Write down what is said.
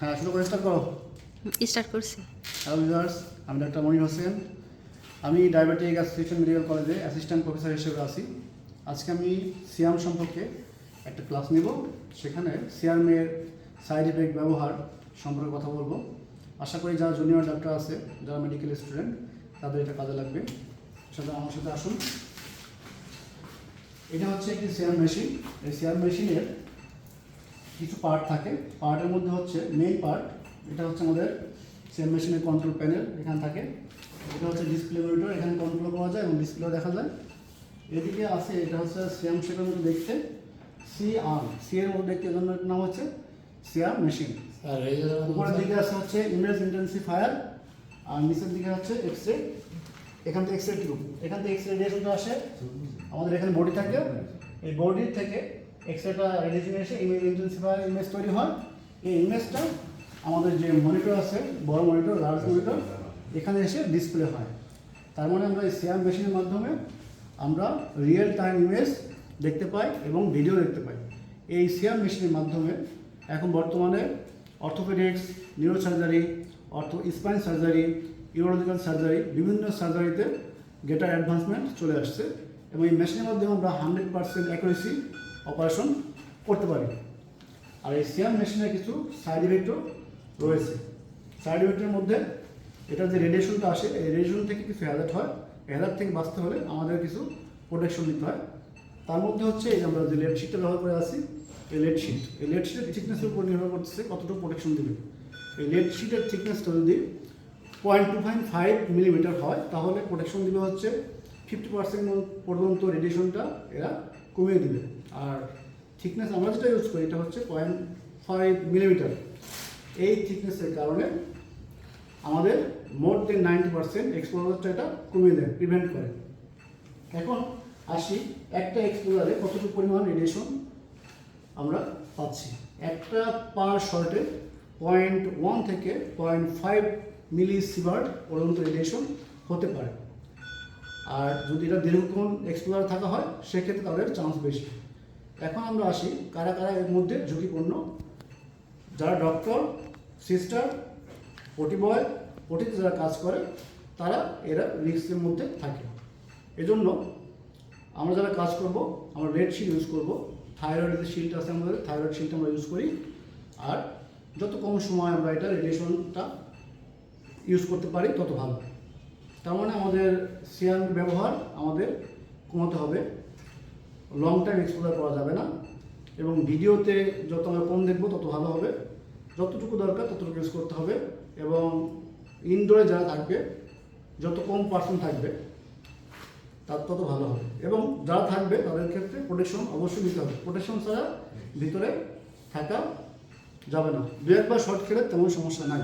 হ্যাঁ, শুরু করে স্টার্ট করো। স্টার্ট করছি। হ্যালো ভিউয়ার্স, আমি ডাক্তার মনির হোসেন। আমি ডায়াবেটিক অ্যাসোসিয়েশন মেডিকেল কলেজে অ্যাসিস্ট্যান্ট প্রফেসর হিসেবে আছি। আজকে আমি সিয়াম সম্পর্কে একটা ক্লাস নেব। সেখানে সিয়ামের সাইড এফেক্ট ব্যবহার সম্পর্কে কথা বলবো। আশা করি যারা জুনিয়র ডাক্তার আছে, যারা মেডিকেল স্টুডেন্ট, তাদের এটা কাজে লাগবে। সেটা আমার সাথে আসুন। এটা হচ্ছে একটি সিয়াম মেশিন। এই সিয়াম মেশিনের কিছু পার্ট থাকে। পার্টের মধ্যে হচ্ছে মেইন পার্ট, এটা হচ্ছে আমাদের সিয়াম মেশিনের কন্ট্রোল প্যানেল এখানে থাকে। এটা হচ্ছে ডিসপ্লে মনিটর, এখানে কন্ট্রোল করা যায় এবং ডিসপ্লেও দেখা যায়। এদিকে আছে, এটা হচ্ছে সিয়াম শেপের মতো দেখতে, সি এর মতো দেখতে, এজন্য এর নাম হচ্ছে সিয়াম মেশিন। উপরের দিকে আছে হচ্ছে ইমেজ ইন্টেন্সিফায়ার, আর নিচের দিকে হচ্ছে এক্সরে। এখান থেকে এক্সরে টিউব, এখান থেকে এক্সরে রেডিয়েশনটা আসে, আমাদের এখানে বডি থাকে। এই বডির থেকে এক্সরেটা রেডিয়েশন এসে ইমেজ ইন্টেন্সিফায়ার ইমেজ তৈরি হয়। এই ইমেজটা আমাদের যে মনিটর আছে, বড় মনিটর, লার্জ মনিটর, এখানে এসে ডিসপ্লে হয়। তার মানে আমরা এই সিয়াম মেশিনের মাধ্যমে আমরা রিয়েল টাইম ইমেজ দেখতে পাই এবং ভিডিও দেখতে পাই। এই সিয়াম মেশিনের মাধ্যমে এখন বর্তমানে orthopaedics, neurosurgery, spine surgery, urological surgery, বিভিন্ন সার্জারিতে গ্রেটার অ্যাডভান্সমেন্ট চলে আসছে এবং এই মেশিনের মাধ্যমে আমরা 100% অ্যাকুরেসি অপারেশন করতে পারি। আর এই সিয়াম মেশিনের কিছু সাইড ইফেক্টও রয়েছে। সাইড ইফেক্টের মধ্যে এটা যে রেডিয়েশনটা আসে, এই রেডিয়েশন থেকে কিছু হ্যাজার্ড হয়। হ্যাজার্ড থেকে বাঁচতে হলে আমাদের কিছু প্রোটেকশন নিতে হয়। তার মধ্যে হচ্ছে এই যে আমরা যে লেড শিটটা ব্যবহার করে আছি, এই লেড শিটের থিকনেসের উপর নির্ভর করতেছে কতটুকু প্রোটেকশন দেবে। এই লেড শিটের থিকনেসটা যদি 0.25 মিলিমিটার হয়, তাহলে প্রোটেকশন দিবে হচ্ছে 50% পর্যন্ত রেডিয়েশনটা এরা কমিয়ে দিবে। আর থিকনেস আমরা যেটা ইউজ করি, এটা হচ্ছে 0.5 মিলিমিটার। এই থিকনেসের কারণে আমাদের মোর দেন 90% এক্সপোজারটা এটা কমিয়ে দেয়, প্রিভেন্ট করে। এখন আসি একটা এক্সপোজারে কতটুকু পরিমাণ রেডিয়েশন আমরা পাচ্ছি। একটা পার শর্টে 0.1 থেকে 0.5 মিলিসিভার্ট পর্যন্ত রেডিয়েশন হতে পারে। আর যদি এটা দীর্ঘক্ষণ এক্সপোজার থাকা হয়, সেক্ষেত্রে তাদের চান্স বেশি। এখন আমরা আসি কারা কারা এর মধ্যে ঝুঁকিপূর্ণ। যারা ডক্টর, সিস্টার, ওটি বয়, ওটিতে যারা কাজ করে, তারা এরা রিস্কের মধ্যে থাকে। এজন্য আমরা যারা কাজ করব, আমরা রেড শিল্ড ইউজ করব। থাইরয়েডের যে শিল্ড আছে আমাদের, থাইরয়েড শিল্ড আমরা ইউজ করি। আর যত কম সময় আমরা এটা রেডিয়েশনটা ইউজ করতে পারি, তত ভালো। তার মানে আমাদের সিয়াম ব্যবহার আমাদের কমাতে হবে। লং টাইম এক্সপোজার করা যাবে না এবং ভিডিওতে যত আমরা কম দেখবো তত ভালো হবে। যতটুকু দরকার ততটুকু ইউজ করতে হবে এবং ইনডোরে যারা থাকবে, যত কম পার্সন থাকবে তার তত ভালো হবে। এবং যারা থাকবে তাদের ক্ষেত্রে প্রোটেকশন অবশ্যই নিতে হবে। প্রোটেকশন ছাড়া ভিতরে থাকা যাবে না। দু একবার শর্ট খেলে তেমন সমস্যা নাই।